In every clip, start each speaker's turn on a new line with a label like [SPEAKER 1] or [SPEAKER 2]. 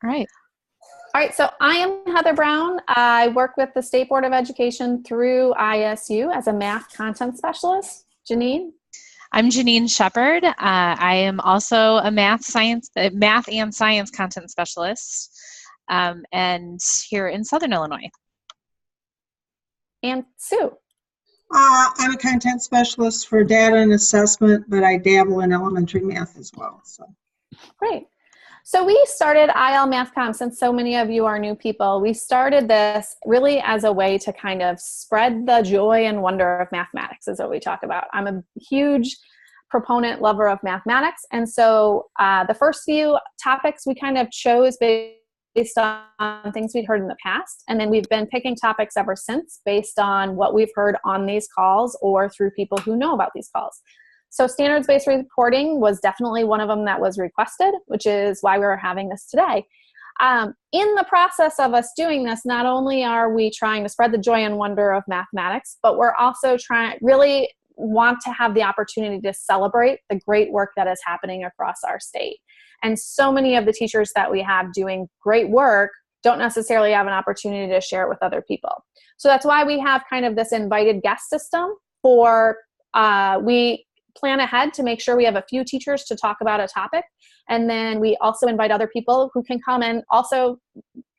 [SPEAKER 1] All right.
[SPEAKER 2] All right, so I am Heather Brown. I work with the State Board of Education through ISU as a math content specialist. Janine?
[SPEAKER 1] I'm Janine Shepard. I am also a math and science content specialist, and here in Southern Illinois.
[SPEAKER 2] And Sue?
[SPEAKER 3] I'm a content specialist for data and assessment, but I dabble in elementary math as well. So.
[SPEAKER 2] Great. So we started IL Math Comm, since so many of you are new people. We started this really as a way to kind of spread the joy and wonder of mathematics, is what we talk about. I'm a huge proponent, lover of mathematics. And so the first few topics we kind of chose based on things we'd heard in the past. And then we've been picking topics ever since based on what we've heard on these calls or through people who know about these calls. So standards-based reporting was definitely one of them that was requested, which is why we're having this today. In the process of us doing this, not only are we trying to spread the joy and wonder of mathematics, but we're also really want to have the opportunity to celebrate the great work that is happening across our state. And so many of the teachers that we have doing great work don't necessarily have an opportunity to share it with other people. So that's why we have kind of this invited guest system for, we plan ahead to make sure we have a few teachers to talk about a topic. And then we also invite other people who can come in. Also,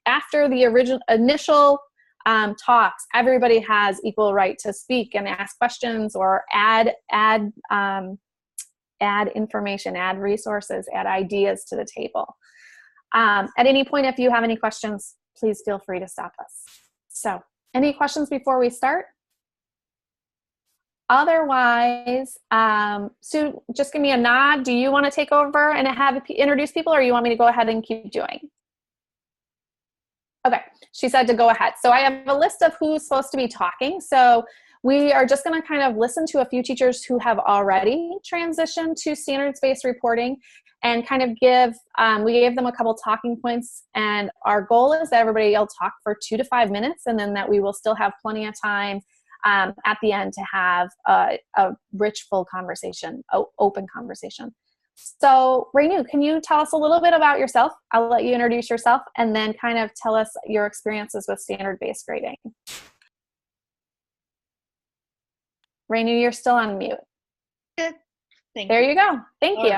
[SPEAKER 2] after the initial talks, everybody has equal right to speak and ask questions or add information, add resources, add ideas to the table. At any point, if you have any questions, please feel free to stop us. So, any questions before we start? Otherwise, Sue, just give me a nod. Do you want to take over and introduce people, or you want me to go ahead and keep doing? Okay, she said to go ahead. So I have a list of who's supposed to be talking. So we are just going to kind of listen to a few teachers who have already transitioned to standards-based reporting and kind of we gave them a couple talking points. And our goal is that everybody will talk for 2 to 5 minutes, and then that we will still have plenty of time at the end to have a rich, full conversation, open conversation. So, Renu, can you tell us a little bit about yourself? I'll let you introduce yourself and then kind of tell us your experiences with standard-based grading. Renu, you're still on mute.
[SPEAKER 4] Good. Thank
[SPEAKER 2] there you go. Thank
[SPEAKER 4] All
[SPEAKER 2] you.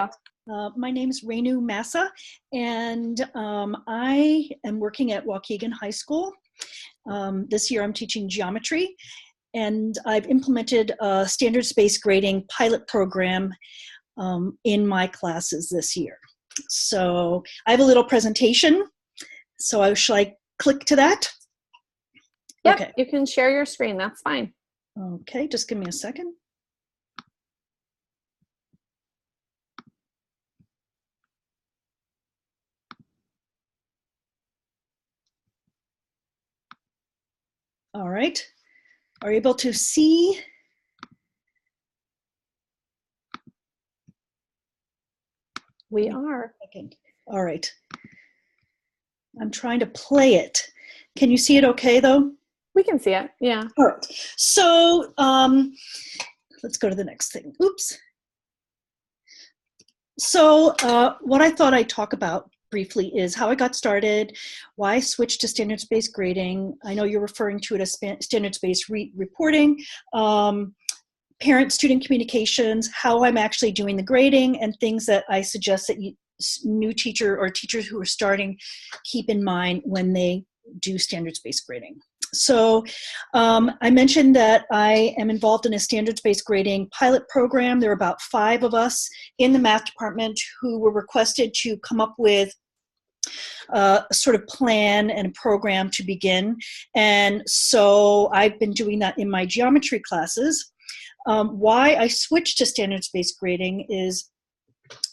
[SPEAKER 4] Right. My name is Renu Massa, and I am working at Waukegan High School. This year I'm teaching geometry, and I've implemented a standards-based grading pilot program in my classes this year. So I have a little presentation. So shall I click to that?
[SPEAKER 2] Yep,
[SPEAKER 4] okay.
[SPEAKER 2] You can share your screen. That's fine.
[SPEAKER 4] Okay, just give me a second. All right. Are you able to see?
[SPEAKER 2] We are.
[SPEAKER 4] All right. I'm trying to play it. Can you see it okay, though?
[SPEAKER 2] We can see it, yeah.
[SPEAKER 4] All right. So let's go to the next thing. Oops. So what I thought I'd talk about briefly is how I got started, why I switched to standards-based grading. I know you're referring to it as standards-based reporting, parent-student communications, how I'm actually doing the grading, and things that I suggest that new teacher or teachers who are starting keep in mind when they do standards-based grading. So I mentioned that I am involved in a standards-based grading pilot program. There are about 5 of us in the math department who were requested to come up with a sort of plan and a program to begin. And so I've been doing that in my geometry classes. Why I switched to standards-based grading is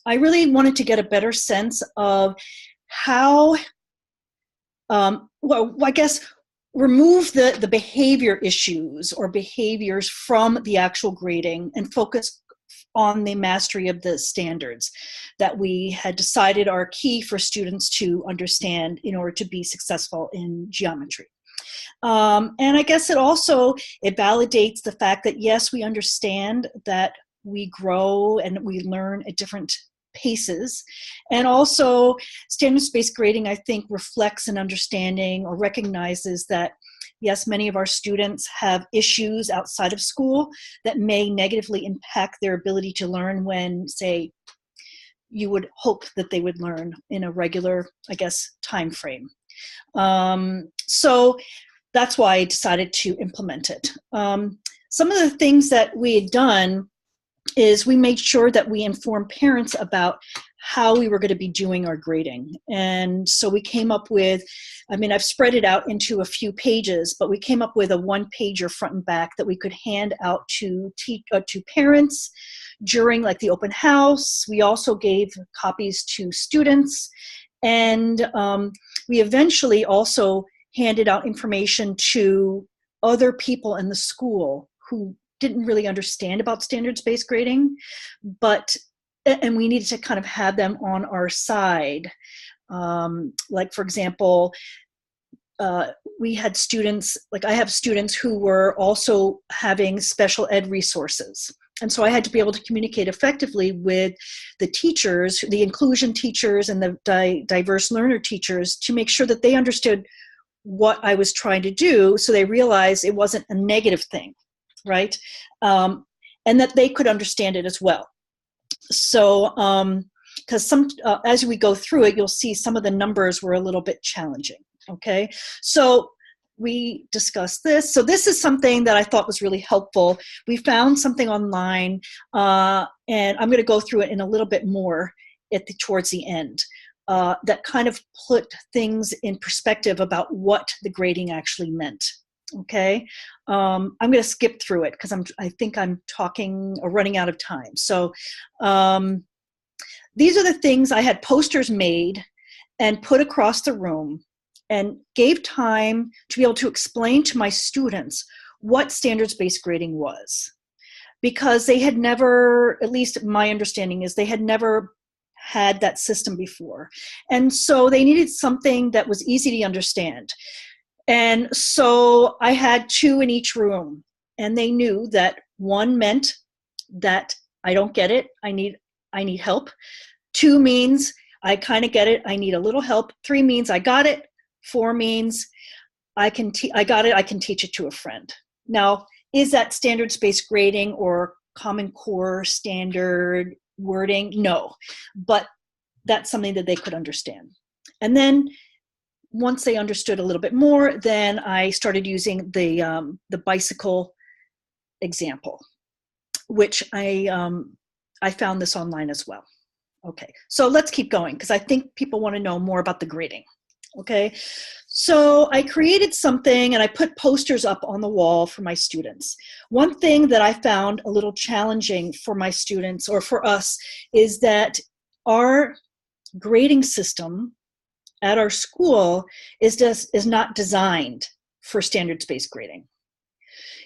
[SPEAKER 4] I really wanted to get a better sense of how, well, I guess, remove the behavior issues or behaviors from the actual grading and focus on the mastery of the standards that we had decided are key for students to understand in order to be successful in geometry. And I guess it validates the fact that, yes, we understand that we grow and we learn at different paces. And also standards-based grading, I think, reflects an understanding or recognizes that, yes, many of our students have issues outside of school that may negatively impact their ability to learn when, say, you would hope that they would learn in a regular, I guess, time frame. So that's why I decided to implement it. Some of the things that we had done is we made sure that we informed parents about how we were going to be doing our grading. And so we came up with, I mean, I've spread it out into a few pages, but we came up with a one-pager front and back that we could hand out to parents during like the open house. We also gave copies to students. And we eventually also handed out information to other people in the school who didn't really understand about standards-based grading, and we needed to kind of have them on our side. Like, for example, we had students, like I have students who were also having special ed resources. And so I had to be able to communicate effectively with the teachers, the inclusion teachers and the diverse learner teachers, to make sure that they understood what I was trying to do, so they realized it wasn't a negative thing, right? And that they could understand it as well. So, because as we go through it, you'll see some of the numbers were a little bit challenging, okay? So we discussed this. So this is something that I thought was really helpful. We found something online, and I'm going to go through it in a little bit more towards the end, that kind of put things in perspective about what the grading actually meant. Okay, I'm going to skip through it because I think I'm talking or running out of time. So these are the things I had posters made and put across the room, and gave time to be able to explain to my students what standards-based grading was, because they had never, at least my understanding is, they had never had that system before. And so they needed something that was easy to understand. And so I had 2 in each room, and they knew that 1 meant that I don't get it, I need help. 2 means I kind of get it, I need a little help. 3 means I got it. 4 means I got it, I can teach it to a friend. Now, is that standards-based grading or Common Core standard wording? No, but that's something that they could understand. And then once they understood a little bit more, then I started using the bicycle example, which I found this online as well. Okay, so let's keep going because I think people want to know more about the grading. Okay, so I created something and I put posters up on the wall for my students. One thing that I found a little challenging for my students, or for us, is that our grading system at our school is not designed for standards-based grading.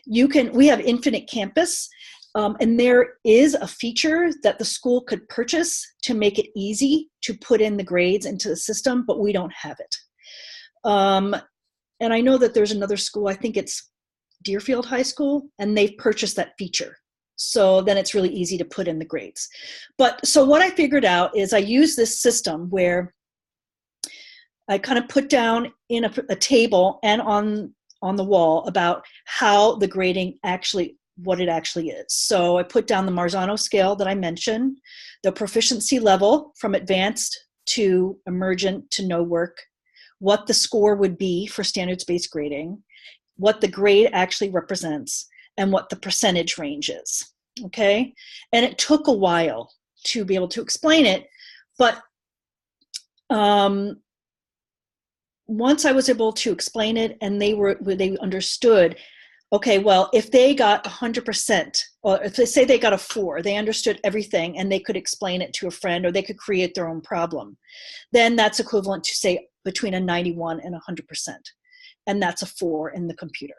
[SPEAKER 4] We have Infinite Campus, and there is a feature that the school could purchase to make it easy to put in the grades into the system, but we don't have it. And I know that there's another school, I think it's Deerfield High School, and they've purchased that feature. So then it's really easy to put in the grades. So what I figured out is I use this system where I kind of put down in a table and on the wall about how the grading actually, what it actually is. So I put down the Marzano scale that I mentioned, the proficiency level from advanced to emergent to no work, what the score would be for standards-based grading, what the grade actually represents, and what the percentage range is, okay? And it took a while to be able to explain it, but once I was able to explain it and they understood, okay, well, if they got 100%, or if they say they got a 4, they understood everything and they could explain it to a friend or they could create their own problem, then that's equivalent to, say, between a 91 and 100%. And that's a 4 in the computer,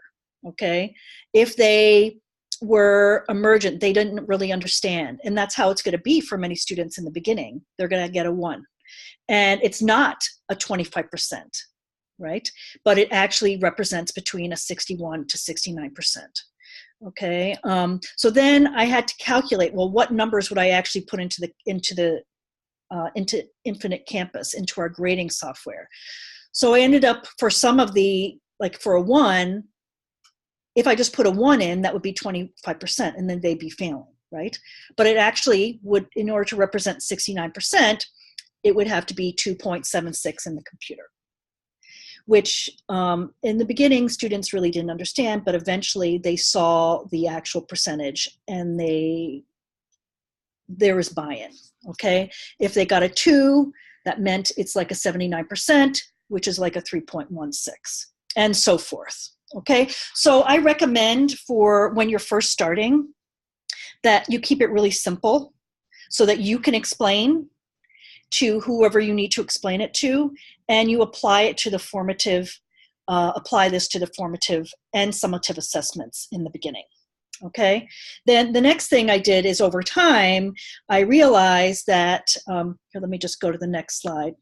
[SPEAKER 4] okay? If they were emergent, they didn't really understand. And that's how it's going to be for many students in the beginning. They're going to get a 1. And it's not a 25%, right? But it actually represents between a 61 to 69%. Okay, so then I had to calculate, well, what numbers would I actually put into the into Infinite Campus, into our grading software. So I ended up, for some of the, like for a 1, if I just put a 1 in, that would be 25%, and then they'd be failing, right? But it actually would, in order to represent 69%, it would have to be 2.76 in the computer, which in the beginning, students really didn't understand, but eventually they saw the actual percentage and there was buy-in, okay? If they got a 2, that meant it's like a 79%, which is like a 3.16, and so forth, okay? So I recommend for when you're first starting that you keep it really simple so that you can explain to whoever you need to explain it to, and you apply it to the formative, apply this to the formative and summative assessments in the beginning. Okay, then the next thing I did is over time, I realized that, here, let me just go to the next slide,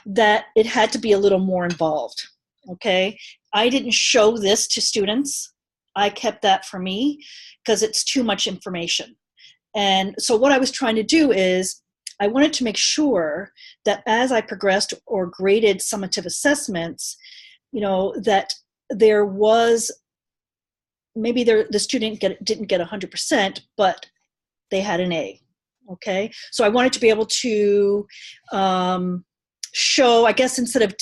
[SPEAKER 4] that it had to be a little more involved, okay? I didn't show this to students. I kept that for me because it's too much information. And so what I was trying to do is I wanted to make sure that as I progressed or graded summative assessments, you know, that there was, maybe the student didn't get 100%, but they had an A, okay? So I wanted to be able to show, I guess instead of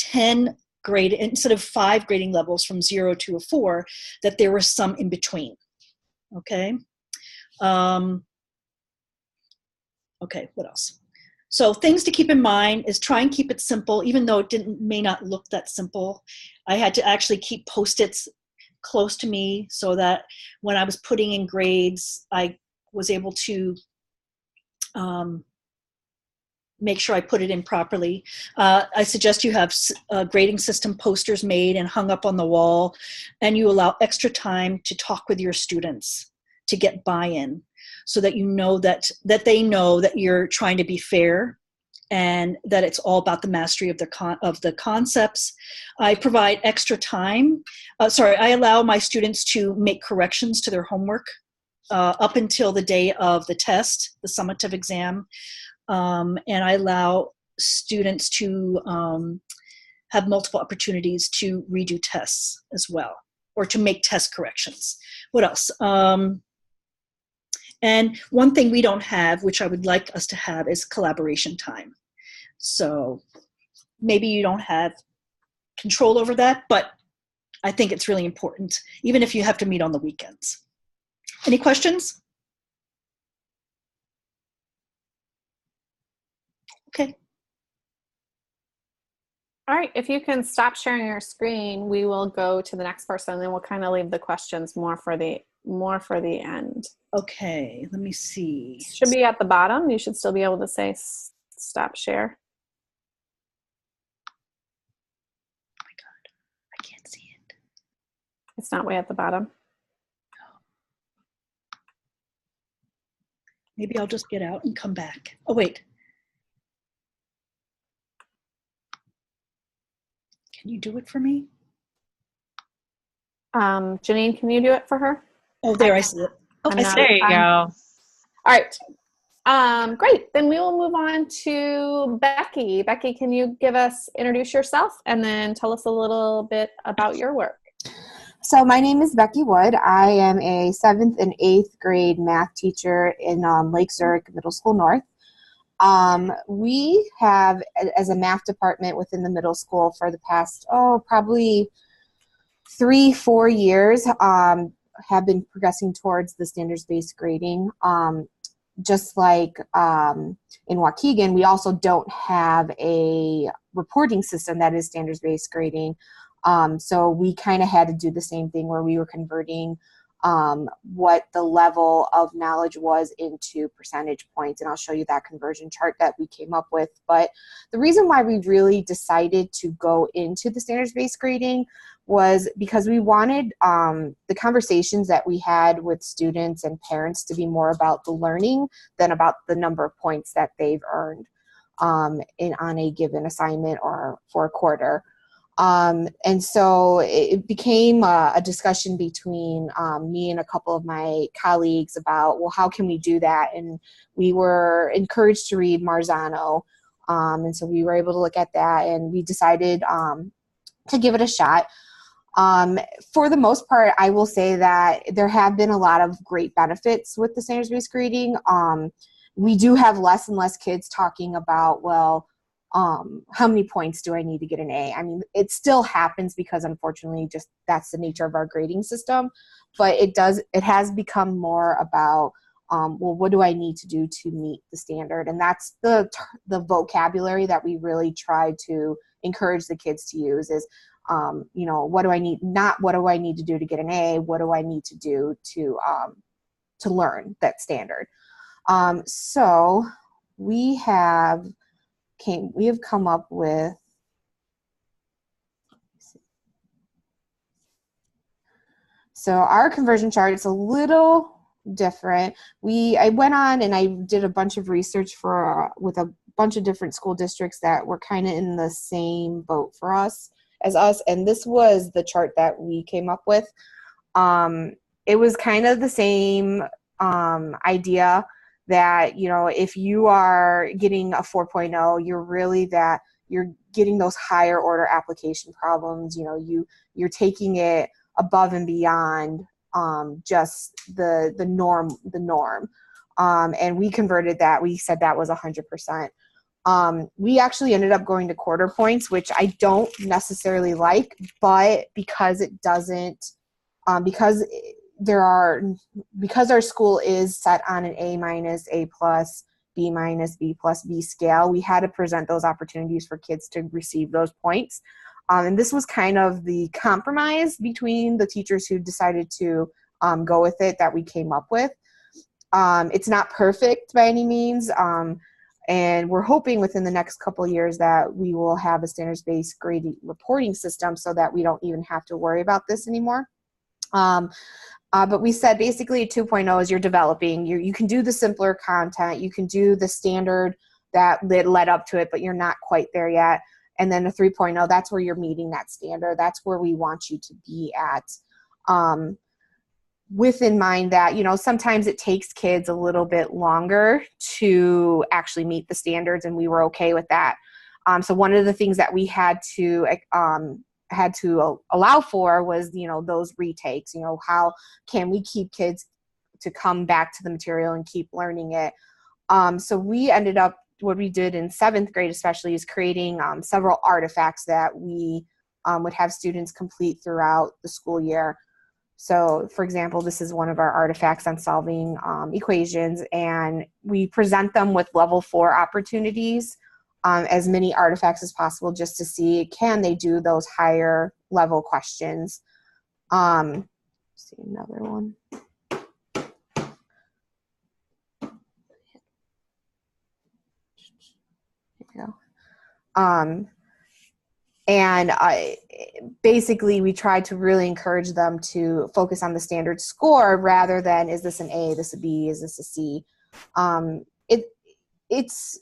[SPEAKER 4] 5 grading levels from 0 to a 4, that there was some in between, okay? Okay, what else? So things to keep in mind is try and keep it simple, even though it may not look that simple. I had to actually keep Post-its close to me so that when I was putting in grades, I was able to make sure I put it in properly. I suggest you have grading system posters made and hung up on the wall, and you allow extra time to talk with your students to get buy-in so that you know that they know that you're trying to be fair and that it's all about the mastery of the concepts. I provide extra time. I allow my students to make corrections to their homework up until the day of the test, the summative exam. And I allow students to have multiple opportunities to redo tests as well, or to make test corrections. What else? And one thing we don't have, which I would like us to have, is collaboration time. So maybe you don't have control over that, but I think it's really important, even if you have to meet on the weekends. Any questions? Okay.
[SPEAKER 2] All right, if you can stop sharing your screen, we will go to the next person, and then we'll kind of leave the questions more for the end.
[SPEAKER 4] Okay, let me see.
[SPEAKER 2] Should be at the bottom. You should still be able to say stop share.
[SPEAKER 4] Oh my God, I can't see it.
[SPEAKER 2] It's not way at the bottom.
[SPEAKER 4] Maybe I'll just get out and come back. Oh, wait. Can you do it for me?
[SPEAKER 2] Janine, can you do it for her?
[SPEAKER 4] Oh, there, I see it. Oh,
[SPEAKER 1] There you go.
[SPEAKER 2] All right. Great. Then we will move on to Becky. Becky, can you introduce yourself and then tell us a little bit about your work?
[SPEAKER 5] So my name is Becky Wood. I am a 7th and 8th grade math teacher in Lake Zurich Middle School North. We have, as a math department within the middle school for the past, probably 3-4 years, have been progressing towards the standards-based grading. Just like in Waukegan, we also don't have a reporting system that is standards-based grading. So we kind of had to do the same thing where we were converting what the level of knowledge was into percentage points. And I'll show you that conversion chart that we came up with. But the reason why we really decided to go into the standards-based grading was because we wanted the conversations that we had with students and parents to be more about the learning than about the number of points that they've earned on a given assignment or for a quarter. And so it became a discussion between me and a couple of my colleagues about, well, how can we do that? And we were encouraged to read Marzano. And so we were able to look at that, and we decided to give it a shot. For the most part, I will say that there have been a lot of great benefits with the standards-based grading. We do have less and less kids talking about, well, how many points do I need to get an A? I mean, it still happens because unfortunately just that's the nature of our grading system, but it has become more about, well, what do I need to do to meet the standard? And that's the vocabulary that we really try to encourage the kids to use is, what do I need? Not what do I need to do to get an A? What do I need to do to learn that standard? So we have come up with, so our conversion chart is a little different. I went on and I did a bunch of research with a bunch of different school districts that were kind of in the same boat as us, and this was the chart that we came up with. It was kind of the same idea that, if you are getting a 4.0, you're getting those higher order application problems. You're taking it above and beyond just the norm. And we converted that. We said that was 100%. We actually ended up going to quarter points, which I don't necessarily like, but because it doesn't, because our school is set on an A-, A+, B-, B+, scale, we had to present those opportunities for kids to receive those points. And this was kind of the compromise between the teachers who decided to go with it that we came up with. It's not perfect by any means. And we're hoping within the next couple of years that we will have a standards-based grading reporting system so that we don't even have to worry about this anymore. But we said basically 2.0 is you're developing. You can do the simpler content. You can do the standard that led up to it, but you're not quite there yet. And then a 3.0, that's where you're meeting that standard. That's where we want you to be at. With in mind that, sometimes it takes kids a little bit longer to actually meet the standards, and we were okay with that. So one of the things that we had to allow for was, those retakes. How can we keep kids to come back to the material and keep learning it? So we ended up, what we did in 7th grade especially is creating several artifacts that we would have students complete throughout the school year. So, for example, this is one of our artifacts on solving equations, and we present them with level 4 opportunities, as many artifacts as possible, just to see, can they do those higher level questions. Let's see another one. Here we go. And basically, we tried to really encourage them to focus on the standard score rather than, is this an A, this a B, is this a C? It's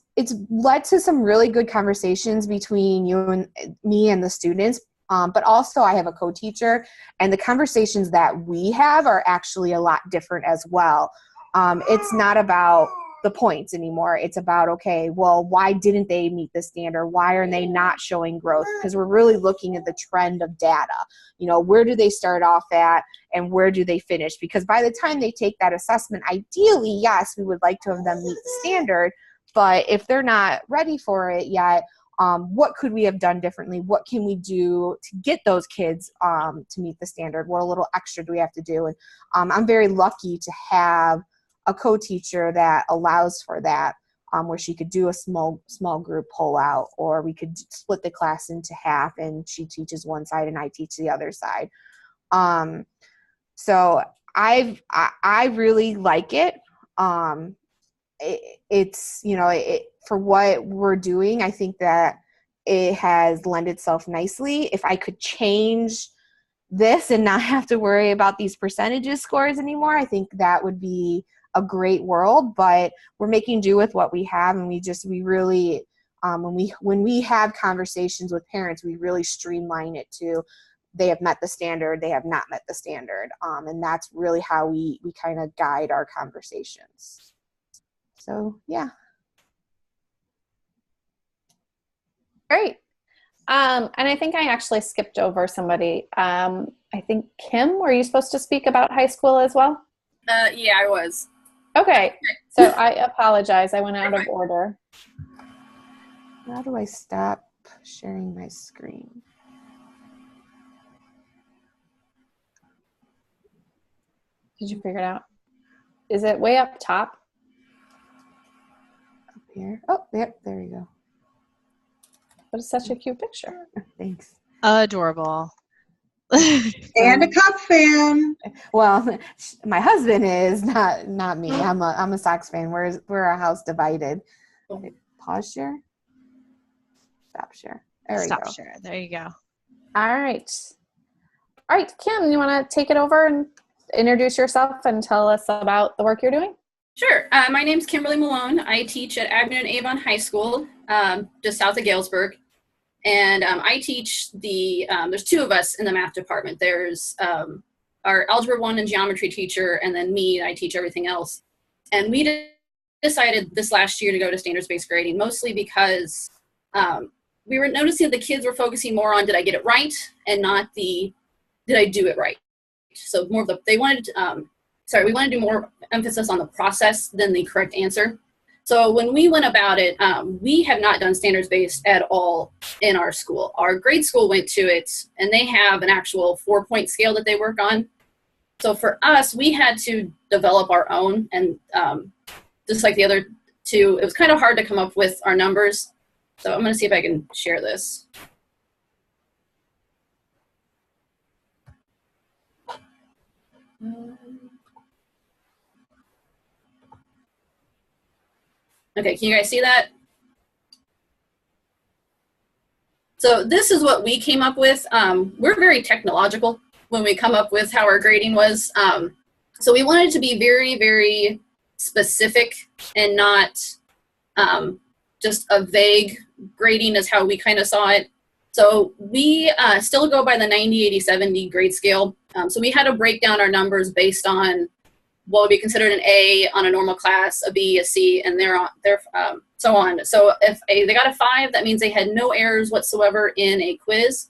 [SPEAKER 5] led to some really good conversations between you and me and the students, but also I have a co-teacher, and the conversations that we have are actually a lot different as well. It's not about the points anymore. It's about, okay, well, why didn't they meet the standard? Why are they not showing growth? Because we're really looking at the trend of data. Where do they start off at and where do they finish? Because by the time they take that assessment, ideally, yes, we would like to have them meet the standard, but if they're not ready for it yet, what could we have done differently? What can we do to get those kids to meet the standard? What a little extra do we have to do? And I'm very lucky to have a co-teacher that allows for that, where she could do a small group pull out, or we could split the class into half and she teaches one side and I teach the other side. So I really like it. It's, for what we're doing, I think that it has lent itself nicely. If I could change this and not have to worry about these percentages scores anymore, I think that would be a great world, but we're making do with what we have, and we really When we have conversations with parents, we really streamline it to they have met the standard, they have not met the standard. And that's really how we kind of guide our conversations. So, yeah.
[SPEAKER 2] Great. And I think I actually skipped over somebody. I think, Kim, were you supposed to speak about high school as well?
[SPEAKER 6] Yeah, I was.
[SPEAKER 2] Okay. So I apologize. I went out of order.
[SPEAKER 5] How do I stop sharing my screen?
[SPEAKER 2] Did you figure it out? Is it way up top?
[SPEAKER 5] Up here. Oh, yep, there you go.
[SPEAKER 2] But it's such a cute picture.
[SPEAKER 5] Thanks.
[SPEAKER 1] Adorable.
[SPEAKER 3] And a Cup fan.
[SPEAKER 5] Well, my husband is not me. I'm a Sox fan. We're a house divided. Okay, pause share. Stop share. There we go.
[SPEAKER 1] Stop share. There you go.
[SPEAKER 2] All right. All right, Kim, you want to take it over and introduce yourself and tell us about the work you're doing?
[SPEAKER 6] Sure. My name's Kimberly Malone. I teach at Abingdon-Avon High School, just south of Galesburg. And I teach there's two of us in the math department. There's our Algebra 1 and Geometry teacher, and then me, I teach everything else. And we decided this last year to go to standards-based grading, mostly because we were noticing that the kids were focusing more on did I get it right and not did I do it right. So more of we wanted to do more emphasis on the process than the correct answer. So when we went about it, we have not done standards-based at all in our school. Our grade school went to it, and they have an actual 4-point scale that they work on. So for us, we had to develop our own, and just like the other two, it was kind of hard to come up with our numbers. So I'm going to see if I can share this. Okay, can you guys see that? So this is what we came up with. We're very technological when we come up with how our grading was. So we wanted to be very, very specific and not just a vague grading is how we kind of saw it. So we still go by the 90, 80, 70 grade scale. So we had to break down our numbers based on what would be considered an A on a normal class, a B, a C, and so on. So if they got a 5, that means they had no errors whatsoever in a quiz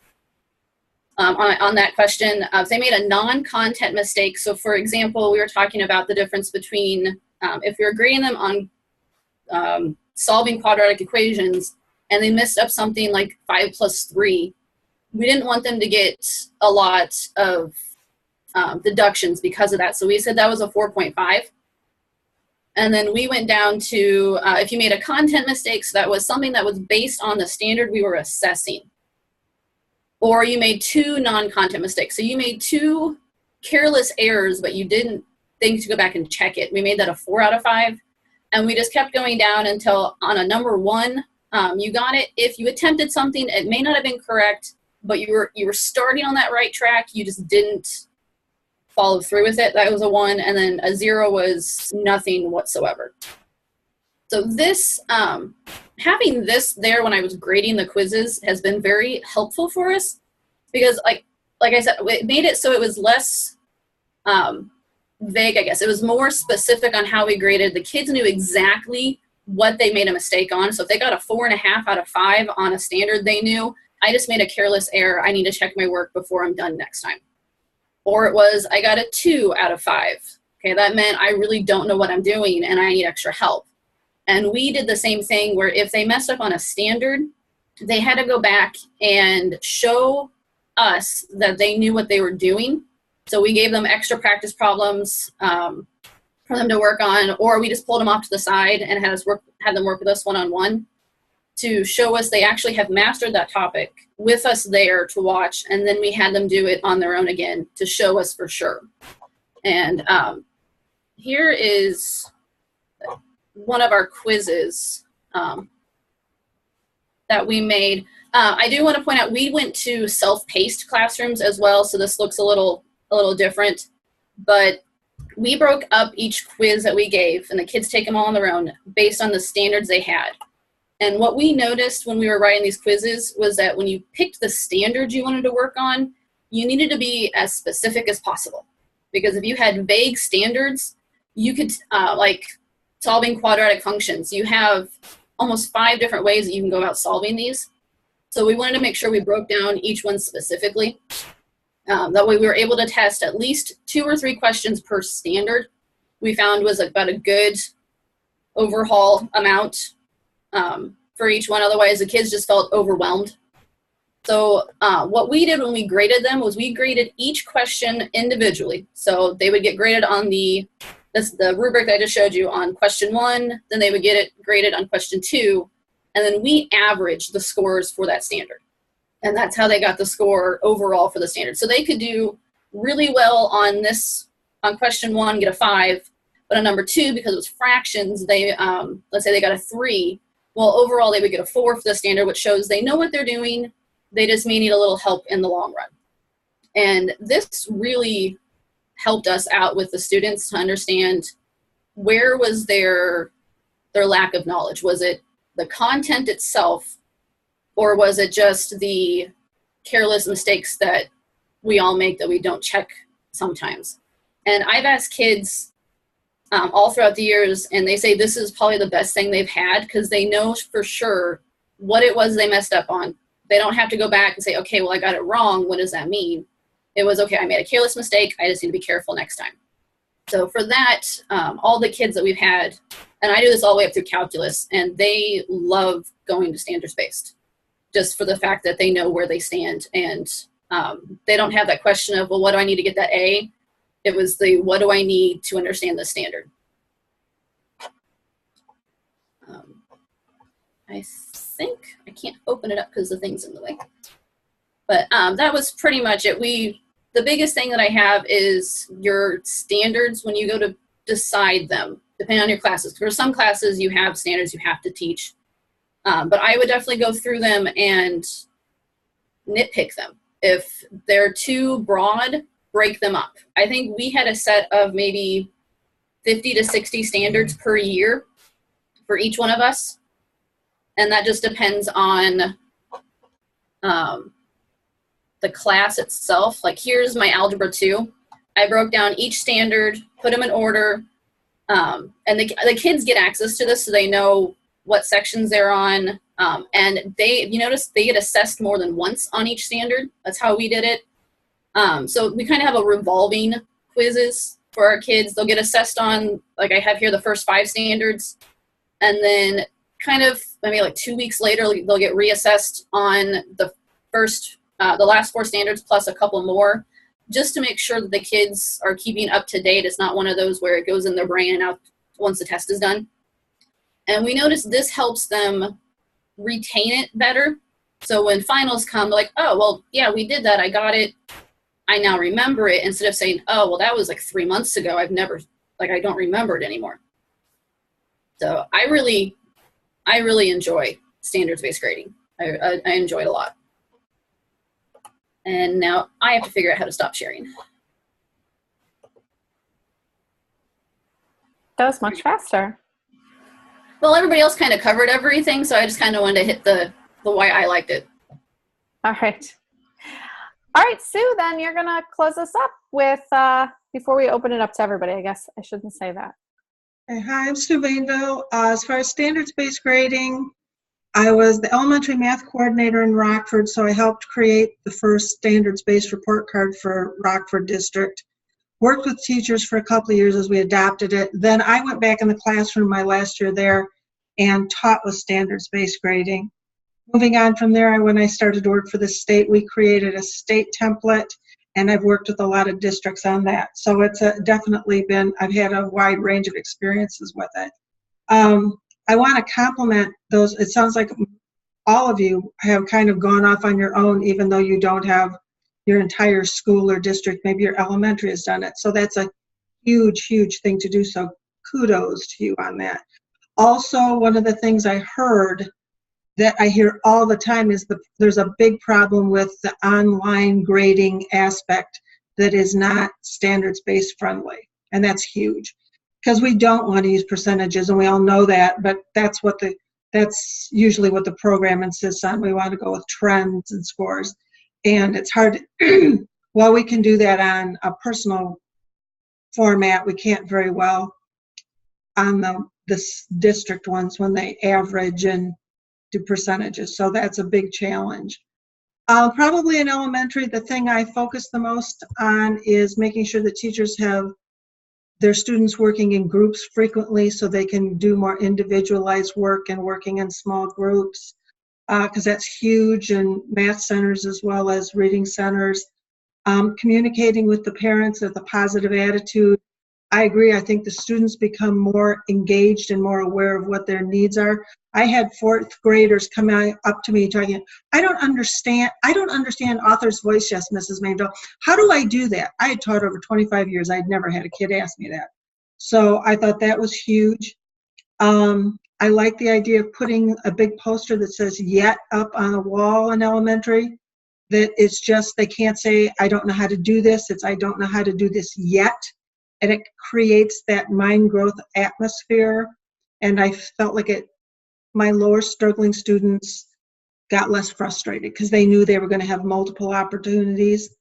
[SPEAKER 6] on that question. If they made a non-content mistake, so for example, we were talking about the difference between if we were grading them on solving quadratic equations and they messed up something like 5 plus 3, we didn't want them to get a lot of deductions because of that. So we said that was a 4.5. And then we went down to if you made a content mistake, so that was something that was based on the standard we were assessing. Or you made 2 non-content mistakes. So you made 2 careless errors, but you didn't think to go back and check it. We made that a 4 out of 5. And we just kept going down until on a number 1, you got it. If you attempted something, it may not have been correct, but you were starting on that right track. You just didn't follow through with it. That was a 1. And then a 0 was nothing whatsoever. So this, having this there when I was grading the quizzes has been very helpful for us because like I said, it made it so it was less vague, I guess. It was more specific on how we graded. The kids knew exactly what they made a mistake on. So if they got a 4.5 out of 5 on a standard, they knew I just made a careless error. I need to check my work before I'm done next time. Or it was I got a 2 out of 5. Okay, that meant I really don't know what I'm doing and I need extra help. And we did the same thing where if they messed up on a standard, they had to go back and show us that they knew what they were doing. So we gave them extra practice problems for them to work on, or we just pulled them off to the side and had them work with us one-on-one to show us they actually have mastered that topic with us there to watch, and then we had them do it on their own again to show us for sure. And here is one of our quizzes that we made. I do want to point out we went to self-paced classrooms as well, so this looks a little different, but we broke up each quiz that we gave, and the kids take them all on their own based on the standards they had. And what we noticed when we were writing these quizzes was that when you picked the standards you wanted to work on, you needed to be as specific as possible. Because if you had vague standards, you could, like solving quadratic functions, you have almost 5 different ways that you can go about solving these. So we wanted to make sure we broke down each one specifically. That way we were able to test at least 2 or 3 questions per standard. We found was about a good overhaul amount for each one. Otherwise, the kids just felt overwhelmed. So what we did when we graded them was we graded each question individually. So they would get graded on the rubric that I just showed you on question 1, then they would get it graded on question 2, and then we averaged the scores for that standard. And that's how they got the score overall for the standard. So they could do really well on question 1, get a 5, but on number 2, because it was fractions, they let's say they got a 3. Well, overall they would get a 4 for the standard, which shows they know what they're doing. They just may need a little help in the long run. And this really helped us out with the students to understand where was their lack of knowledge. Was it the content itself, or was it just the careless mistakes that we all make that we don't check sometimes? And I've asked kids all throughout the years, and they say this is probably the best thing they've had because they know for sure what it was they messed up on. They don't have to go back and say, okay, well, I got it wrong. What does that mean? It was, okay, I made a careless mistake. I just need to be careful next time. So for that, all the kids that we've had, and I do this all the way up through calculus, and they love going to standards-based just for the fact that they know where they stand. And they don't have that question of, well, what do I need to get that A? It was the, what do I need to understand the standard? I think I can't open it up because the thing's in the way. But that was pretty much it. The biggest thing that I have is your standards when you go to decide them, depending on your classes. For some classes, you have standards you have to teach. But I would definitely go through them and nitpick them. If they're too broad, break them up. I think we had a set of maybe 50 to 60 standards per year for each one of us. And that just depends on the class itself. Like here's my Algebra 2. I broke down each standard, put them in order, and the kids get access to this so they know what sections they're on. And if you notice, they get assessed more than once on each standard. That's how we did it. So we kind of have a revolving quizzes for our kids. They'll get assessed on, like I have here, the first 5 standards, and then kind of maybe like 2 weeks later, they'll get reassessed on the last 4 standards plus a couple more, just to make sure that the kids are keeping up to date. It's not one of those where it goes in their brain and out once the test is done. And we noticed this helps them retain it better. So when finals come, they're like, oh, well, yeah, we did that. I got it. I now remember it, instead of saying, oh, well, that was like 3 months ago. I don't remember it anymore. So I really enjoy standards-based grading. I enjoy it a lot. And now I have to figure out how to stop sharing.
[SPEAKER 2] That was much faster.
[SPEAKER 6] Well, everybody else kind of covered everything, so I just kind of wanted to hit the why I liked it.
[SPEAKER 2] All right. All right, Sue, then you're going to close us up with, before we open it up to everybody, I guess I shouldn't say that.
[SPEAKER 3] Hi, I'm Sue Mainville. As far as standards-based grading, I was the elementary math coordinator in Rockford, so I helped create the first standards-based report card for Rockford District. Worked with teachers for a couple of years as we adopted it. Then I went back in the classroom my last year there and taught with standards-based grading. Moving on from there, when I started to work for the state, we created a state template, and I've worked with a lot of districts on that. So it's definitely been, I've had a wide range of experiences with it. I want to compliment those. It sounds like all of you have kind of gone off on your own, even though you don't have your entire school or district. Maybe your elementary has done it. So that's a huge, huge thing to do. So kudos to you on that. Also, one of the things I heard that I hear all the time is there's a big problem with the online grading aspect that is not standards-based friendly. And that's huge. Because we don't want to use percentages, and we all know that, but that's what the that's usually what the program insists on. We want to go with trends and scores. And it's hard, while we can do that on a personal format, we can't very well on the district ones when they average and do percentages. So that's a big challenge. Probably in elementary, the thing I focus the most on is making sure that teachers have their students working in groups frequently so they can do more individualized work and working in small groups, because that's huge in math centers as well as reading centers. Communicating with the parents with a positive attitude. I agree. I think the students become more engaged and more aware of what their needs are. I had fourth graders come up to me talking, I don't understand author's voice, yes, Mrs. Mainville. How do I do that? I had taught over 25 years. I'd never had a kid ask me that. So I thought that was huge. I like the idea of putting a big poster that says "yet" up on a wall in elementary. That it's just, they can't say, I don't know how to do this. It's, I don't know how to do this yet. And it creates that mind growth atmosphere. And I felt like my lower struggling students got less frustrated because they knew they were going to have multiple opportunities.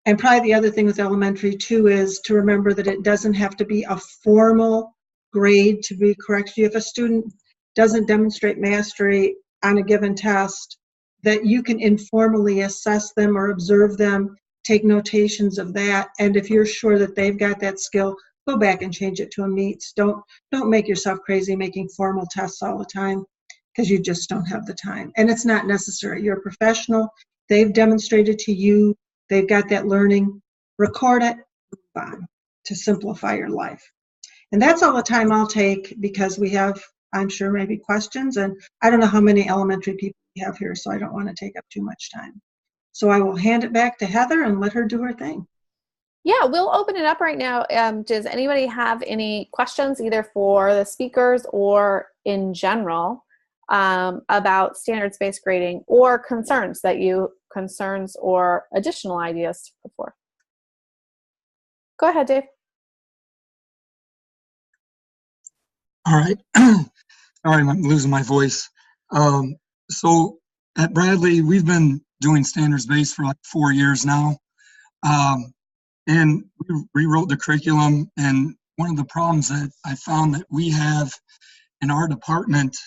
[SPEAKER 3] And probably the other thing with elementary too is to remember that it doesn't have to be a formal grade to be correct. If a student doesn't demonstrate mastery on a given test, that you can informally assess them or observe them, take notations of that, and if you're sure that they've got that skill, go back and change it to a meets. Don't make yourself crazy making formal tests all the time, because you just don't have the time. And it's not necessary. You're a professional. They've demonstrated to you. They've got that learning. Record it, move on to simplify your life. And that's all the time I'll take, because we have, I'm sure, maybe questions. And I don't know how many elementary people we have here, so I don't want to take up too much time. So I will hand it back to Heather and let her do her thing.
[SPEAKER 2] Yeah, we'll open it up right now. Does anybody have any questions, either for the speakers or in general, about standards-based grading, or concerns or additional ideas to put forth? Go ahead, Dave.
[SPEAKER 7] All right. Sorry, I'm losing my voice. So at Bradley, we've been doing standards-based for like 4 years now. And we rewrote the curriculum. And one of the problems that I found that we have in our department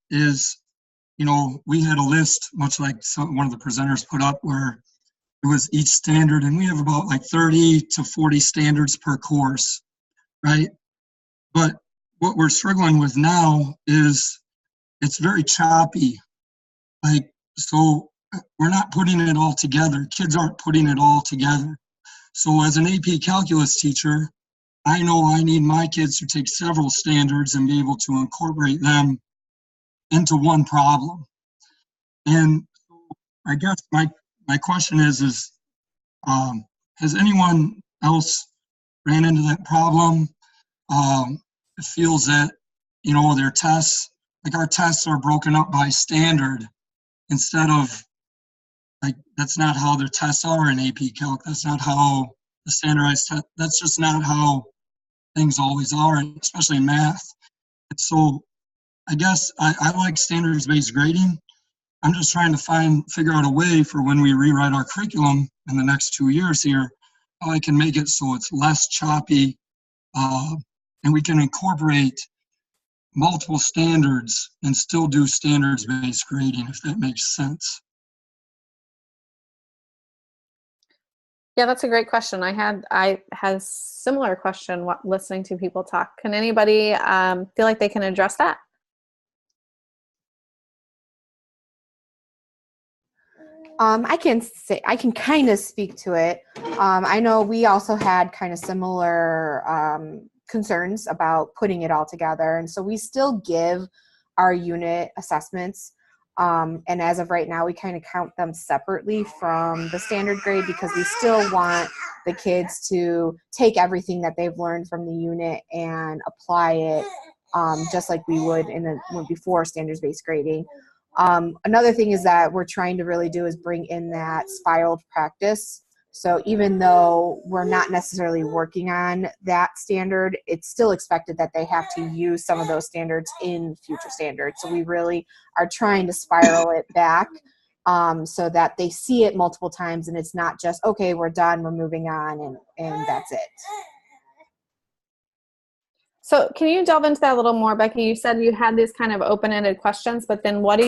[SPEAKER 7] is, we had a list, much like one of the presenters put up, where it was each standard, and we have about like 30 to 40 standards per course, right? But what we're struggling with now is it's very choppy. So we're not putting it all together. Kids aren't putting it all together. So as an AP calculus teacher, I know I need my kids to take several standards and be able to incorporate them into one problem. And I guess my question is has anyone else ran into that problem? It feels that, their tests, like our tests are broken up by standard instead of, like, that's not how their tests are in AP Calc. That's not how the standardized test, that's just not how things always are, especially in math. And so I guess I like standards-based grading. I'm just trying to figure out a way for when we rewrite our curriculum in the next 2 years here, how I can make it so it's less choppy, and we can incorporate multiple standards and still do standards-based grading, if that makes sense.
[SPEAKER 2] Yeah, that's a great question. I had a similar question listening to people talk. Can anybody feel like they can address that?
[SPEAKER 5] I can kind of speak to it. I know we also had kind of similar concerns about putting it all together, and so we still give our unit assessments. And as of right now, we kind of count them separately from the standard grade, because we still want the kids to take everything that they've learned from the unit and apply it just like we would before standards-based grading. Another thing is that we're trying to really do is bring in that spiraled practice So even though we're not necessarily working on that standard, it's still expected that they have to use some of those standards in future standards. So we really are trying to spiral it back so that they see it multiple times and it's not just, okay, we're done, we're moving on, and that's it.
[SPEAKER 2] So can you delve into that a little more, Becky? You said you had these kind of open-ended questions, but then what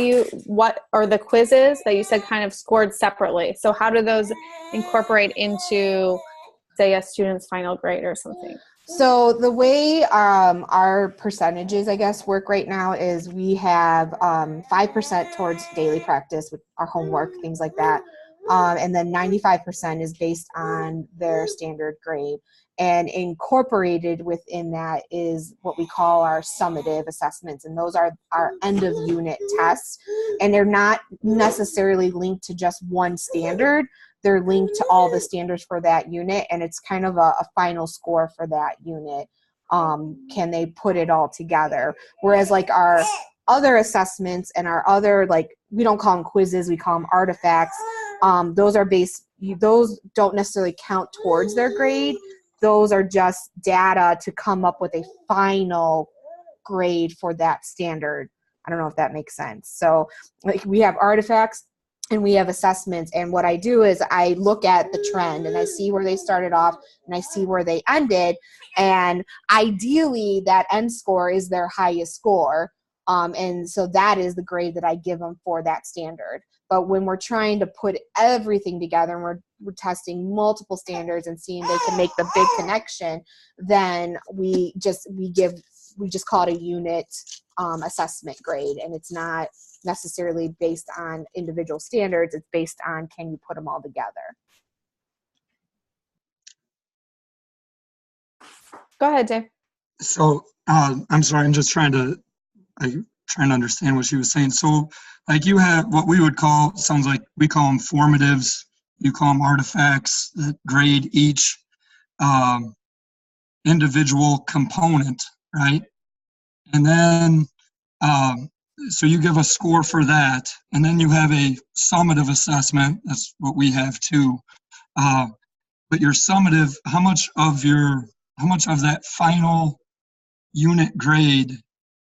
[SPEAKER 2] are the quizzes that you said kind of scored separately? So how do those incorporate into, say, a student's final grade or something?
[SPEAKER 5] So the way our percentages, I guess, work right now is we have 5% towards daily practice with our homework, things like that. And then 95% is based on their standard grade. And incorporated within that is what we call our summative assessments. And those are our end of unit tests. And they're not necessarily linked to just one standard. They're linked to all the standards for that unit. And it's kind of a final score for that unit. Can they put it all together? Whereas like our other assessments and our other, like, we don't call them quizzes, we call them artifacts. Those don't necessarily count towards their grade. Those are just data to come up with a final grade for that standard. I don't know if that makes sense. So like we have artifacts and we have assessments. And what I do is I look at the trend and I see where they started off and I see where they ended. And ideally that end score is their highest score. And so that is the grade that I give them for that standard. But when we're trying to put everything together and we're testing multiple standards and seeing they can make the big connection, then we just call it a unit assessment grade. And it's not necessarily based on individual standards. It's based on, can you put them all together?
[SPEAKER 2] Go ahead, Dave.
[SPEAKER 7] So I'm sorry, I'm just trying to understand what she was saying. So like you have what we would call, sounds like we call them formatives, you call them artifacts that grade each individual component, right? And then, so you give a score for that, and then you have a summative assessment. That's what we have too. But your summative, how much of that final unit grade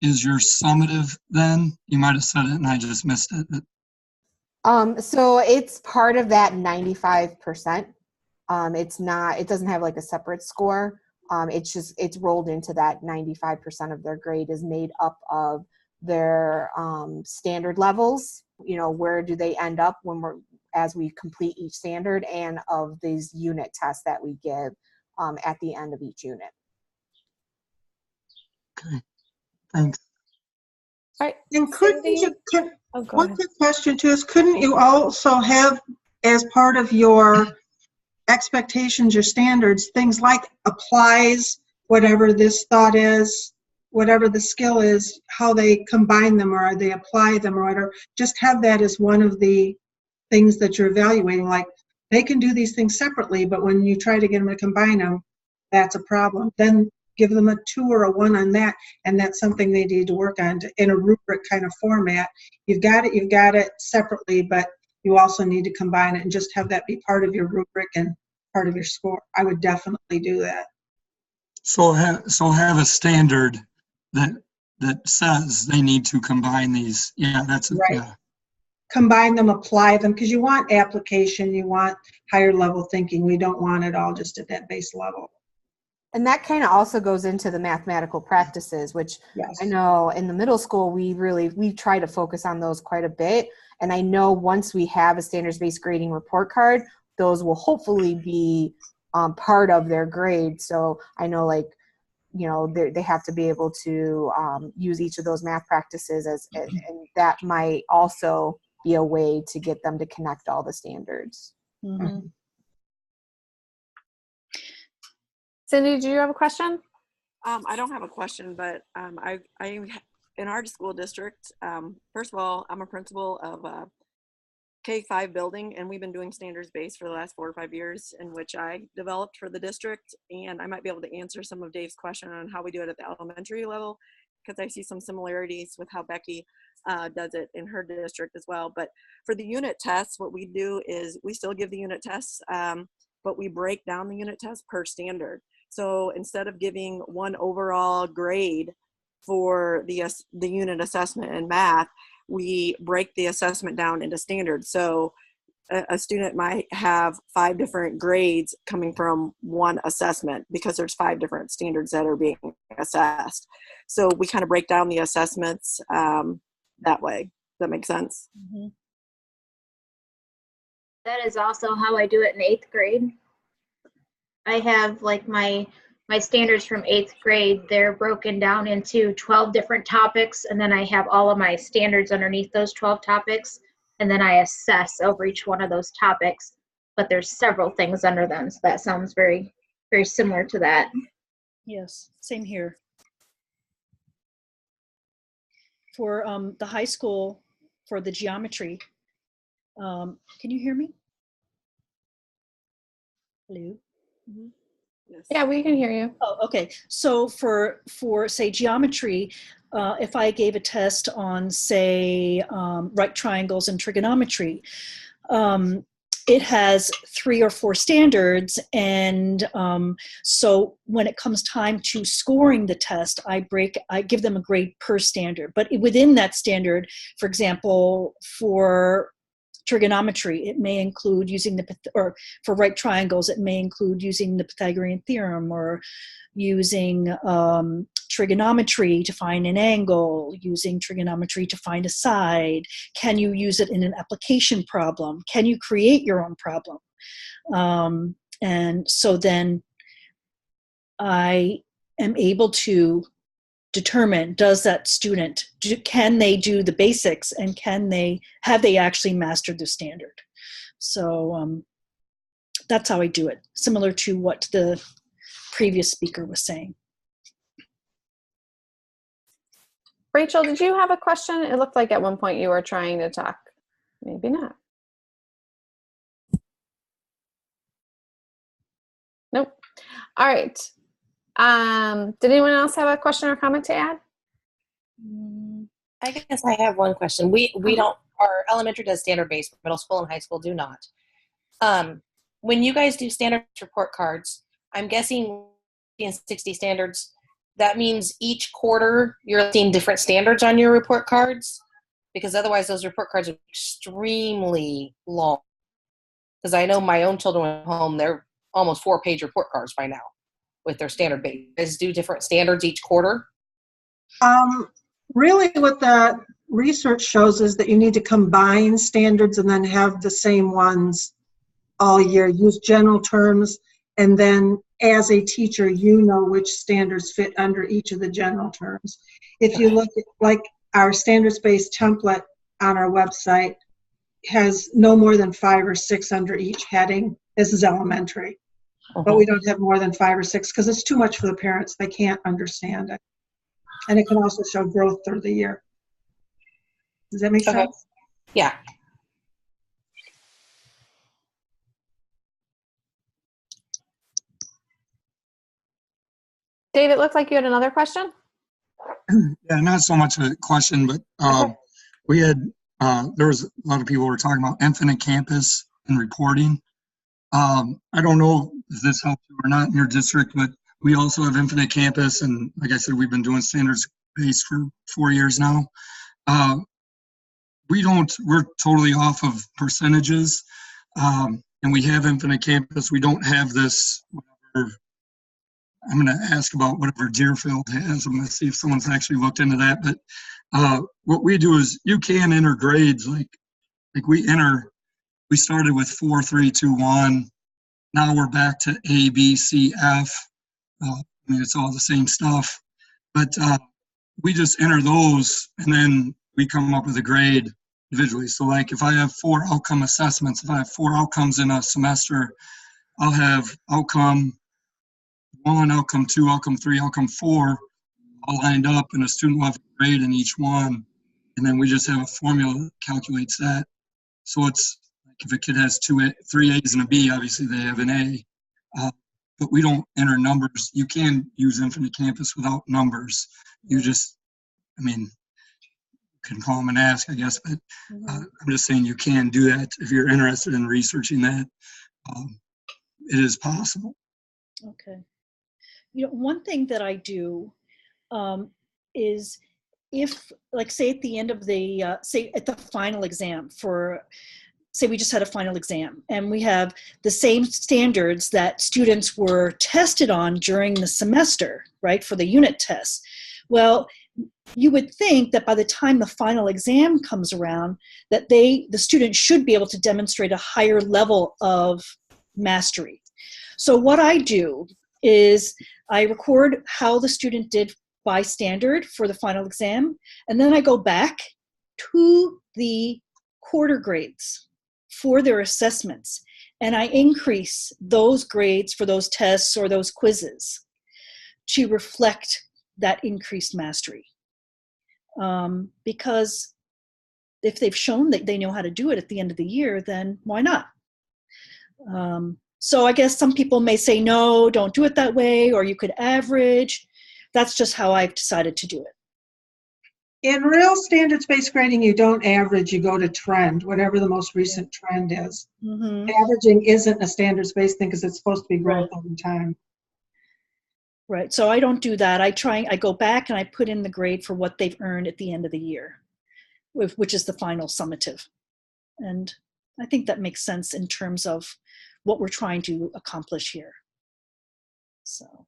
[SPEAKER 7] is your summative then? You might have said it and I just missed it.
[SPEAKER 5] So it's part of that 95%. It doesn't have like a separate score. It's rolled into that 95% of their grade is made up of their standard levels. You know, where do they end up as we complete each standard, and of these unit tests that we give at the end of each unit.
[SPEAKER 7] Okay. Thanks.
[SPEAKER 2] All right.
[SPEAKER 3] And one
[SPEAKER 2] ahead.
[SPEAKER 3] quick question too is, couldn't you also have, as part of your expectations, your standards, things like applies, whatever this thought is, whatever the skill is, how they combine them or they apply them or whatever, just have that as one of the things that you're evaluating. Like, they can do these things separately, but when you try to get them to combine them, that's a problem. Then give them a 2 or a 1 on that, and that's something they need to work on in a rubric kind of format. You've got it separately, but you also need to combine it and just have that be part of your rubric and part of your score. I would definitely do that.
[SPEAKER 7] So have a standard that says they need to combine these. Yeah, that's
[SPEAKER 3] right.
[SPEAKER 7] Yeah.
[SPEAKER 3] Combine them, apply them, because you want application, you want higher level thinking. We don't want it all just at that base level.
[SPEAKER 5] And that kind of also goes into the mathematical practices, which yes. I know in the middle school, we try to focus on those quite a bit. And I know once we have a standards-based grading report card, those will hopefully be part of their grade. So I know, like, you know, they have to be able to use each of those math practices and that might also be a way to get them to connect all the standards.
[SPEAKER 2] Mm-hmm. Cindy, do you have a question?
[SPEAKER 8] I don't have a question, but I in our school district, first of all, I'm a principal of a K-5 building, and we've been doing standards-based for the last 4 or 5 years, in which I developed for the district, and I might be able to answer some of Dave's question on how we do it at the elementary level, because I see some similarities with how Becky does it in her district as well. But for the unit tests, what we do is we still give the unit tests but we break down the unit test per standard. So instead of giving one overall grade for the unit assessment in math, we break the assessment down into standards. So a student might have 5 different grades coming from one assessment because there's 5 different standards that are being assessed. So we kind of break down the assessments that way. Does that make sense?
[SPEAKER 4] Mm-hmm.
[SPEAKER 9] That is also how I do it in 8th grade. I have like my standards from 8th grade. They're broken down into 12 different topics, and then I have all of my standards underneath those 12 topics, and then I assess over each one of those topics. But there's several things under them, so that sounds very, very similar to that.
[SPEAKER 4] Yes, same here. For the high school, for the geometry, can you hear me? Hello?
[SPEAKER 8] Mm-hmm. Yes.
[SPEAKER 2] Yeah, we can hear you.
[SPEAKER 4] Oh, okay. So for say geometry, if I gave a test on say right triangles and trigonometry, it has 3 or 4 standards, and so when it comes time to scoring the test, I give them a grade per standard. But within that standard, for example, for trigonometry, it may include using or for right triangles, it may include using the Pythagorean theorem, or using trigonometry to find an angle, using trigonometry to find a side. Can you use it in an application problem? Can you create your own problem? And so then I am able to determine, does that student, can they do the basics, and have they actually mastered the standard? So that's how I do it, similar to what the previous speaker was saying.
[SPEAKER 2] Rachel, did you have a question? It looked like at one point you were trying to talk. Maybe not. Nope. All right. Did anyone else have a question or comment to add?
[SPEAKER 10] I guess I have one question. We don't, our elementary does standard based, middle school and high school do not. When you guys do standard report cards, I'm guessing in 60 standards, that means each quarter you're seeing different standards on your report cards, because otherwise those report cards are extremely long. Because I know my own children at home, they're almost 4-page report cards by now with their standard base. You guys do different standards each quarter?
[SPEAKER 3] Really what the research shows is that you need to combine standards and then have the same ones all year. Use general terms, and then as a teacher, you know which standards fit under each of the general terms. If you look at like our standards-based template on our website has no more than 5 or 6 under each heading. This is elementary. But we don't have more than 5 or 6 because it's too much for the parents. They can't understand it. And it can also show growth through the year. Does that make sense?
[SPEAKER 10] Yeah.
[SPEAKER 2] Dave, it looked like you had another question.
[SPEAKER 7] Yeah, not so much a question, but we had, there was a lot of people who were talking about Infinite Campus and reporting. I don't know if this helps you or not in your district, but we also have Infinite Campus, and like I said, we've been doing standards-based for 4 years now. We're totally off of percentages, and we have Infinite Campus. We don't have this, whatever, I'm going to ask about whatever Deerfield has. I'm going to see if someone's actually looked into that. But what we do is you can enter grades. Like we started with 4, 3, 2, 1. Now we're back to A, B, C, F. I mean, it's all the same stuff. But we just enter those, and then we come up with a grade individually. So like if I have 4 outcome assessments, if I have 4 outcomes in a semester, I'll have outcome 1, outcome 2, outcome 3, outcome 4 all lined up, and a student will have a grade in each one. And then we just have a formula that calculates that. So it's like if a kid has 3 A's and a B, obviously they have an A. But we don't enter numbers. You can use Infinite Campus without numbers. You just, I mean, you can call them and ask, I guess, but I'm just saying you can do that if you're interested in researching that. it is possible.
[SPEAKER 4] Okay. You know, one thing that I do is if, like, say at the end of the, say at the final exam for, say we just had a final exam and we have the same standards that students were tested on during the semester, right, for the unit tests. Well, you would think that by the time the final exam comes around, that the student should be able to demonstrate a higher level of mastery. So what I do is I record how the student did by standard for the final exam, and then I go back to the quarter grades for their assessments, and I increase those grades for those tests or those quizzes to reflect that increased mastery. Because if they've shown that they know how to do it at the end of the year, then why not? So I guess some people may say, no, don't do it that way, or you could average. That's just how I've decided to do it.
[SPEAKER 3] In real standards-based grading, you don't average, you go to trend, whatever the most recent trend is.
[SPEAKER 4] Mm-hmm.
[SPEAKER 3] Averaging isn't a standards-based thing because it's supposed to be growth over time.
[SPEAKER 4] Right, so I don't do that. I go back and I put in the grade for what they've earned at the end of the year, which is the final summative. And I think that makes sense in terms of what we're trying to accomplish here. So.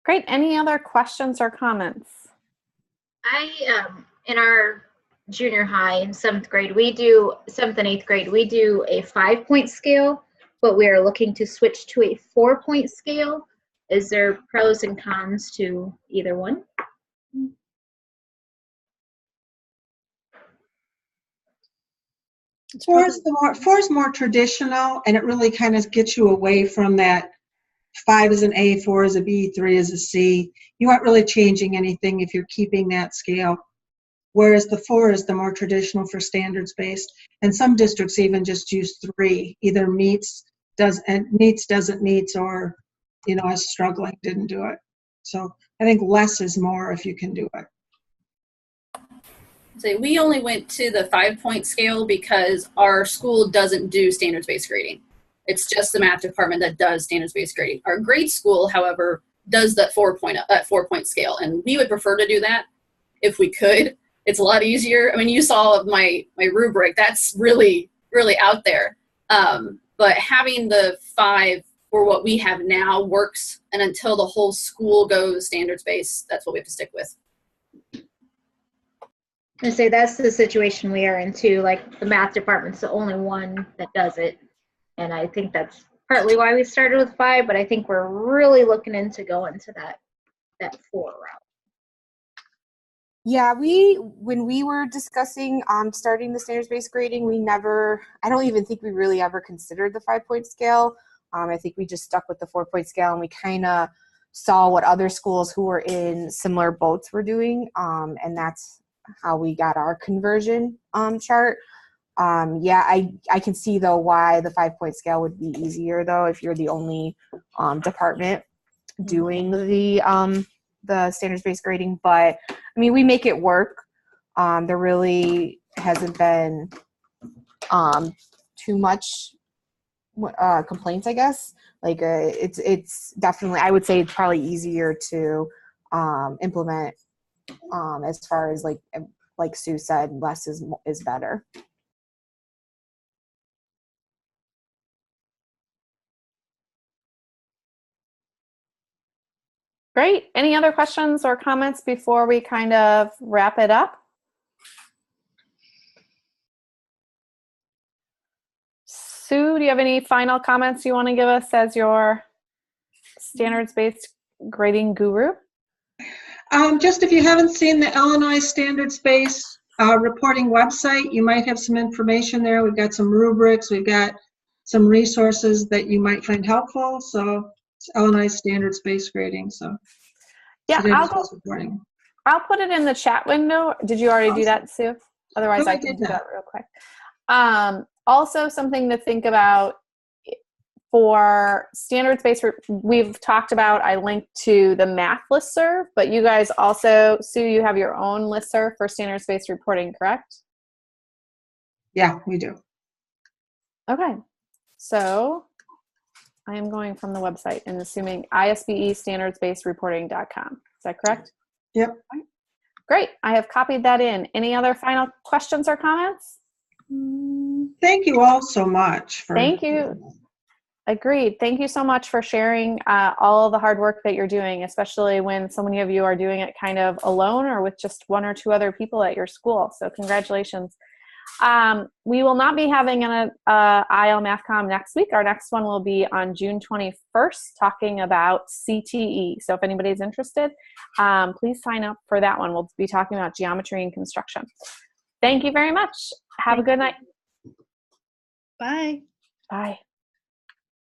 [SPEAKER 2] Great. Any other questions or comments?
[SPEAKER 9] In our junior high in 7th grade, 7th and 8th grade, we do a 5-point scale, but we are looking to switch to a 4-point scale. Is there pros and cons to either one?
[SPEAKER 3] Four is more traditional, and it really kind of gets you away from that 5 is an A, 4 is a B, 3 is a C. You aren't really changing anything if you're keeping that scale. Whereas the 4 is the more traditional for standards-based. And some districts even just use 3, either meets, doesn't meets, or, is struggling, didn't do it. So I think less is more if you can do it.
[SPEAKER 6] So we only went to the 5-point scale because our school doesn't do standards-based grading. It's just the math department that does standards-based grading. Our grade school, however, does that 4-point scale, and we would prefer to do that if we could. It's a lot easier. I mean, you saw my rubric. That's really, really out there. But having the 5 for what we have now works, and until the whole school goes standards-based, that's what we have to stick with.
[SPEAKER 9] I say that's the situation we are in too. Like, the math department's the only one that does it. And I think that's partly why we started with 5, but I think we're really looking into going to that 4 route.
[SPEAKER 5] Yeah, when we were discussing starting the standards-based grading, I don't even think we really ever considered the 5-point scale. I think we just stuck with the 4-point scale, and we kind of saw what other schools who were in similar boats were doing, and that's how we got our conversion chart. Yeah, I can see though why the 5-point scale would be easier though if you're the only department doing the standards-based grading. But I mean, we make it work. There really hasn't been too much complaints, I guess. Like it's definitely, I would say it's probably easier to implement as far as like Sue said, less is better.
[SPEAKER 2] Great. Any other questions or comments before we kind of wrap it up? Sue, do you have any final comments you want to give us as your standards-based grading guru?
[SPEAKER 3] Just if you haven't seen the Illinois standards-based reporting website, you might have some information there. We've got some rubrics. We've got some resources that you might find helpful. So it's Illinois standards-based grading. So
[SPEAKER 2] yeah, I'll put it in the chat window. Did you already do that, Sue? Otherwise, I can do that real quick. Also, something to think about for standards-based, we've talked about, I linked to the math listserv, but you guys also, Sue, you have your own listserv for standards-based reporting, correct?
[SPEAKER 3] Yeah, we do.
[SPEAKER 2] Okay. So I am going from the website and assuming isbestandardsbasedreporting.com. Is that correct?
[SPEAKER 3] Yep.
[SPEAKER 2] Great. I have copied that in. Any other final questions or comments?
[SPEAKER 3] Thank you all so much.
[SPEAKER 2] Thank you. Agreed. Thank you so much for sharing all the hard work that you're doing, especially when so many of you are doing it kind of alone or with just one or two other people at your school. So congratulations. We will not be having an IL MathCom next week. Our next one will be on June 21st, talking about CTE. So if anybody's interested, please sign up for that one. We'll be talking about geometry and construction. Thank you very much. Have a good night.
[SPEAKER 4] Bye.
[SPEAKER 2] Bye.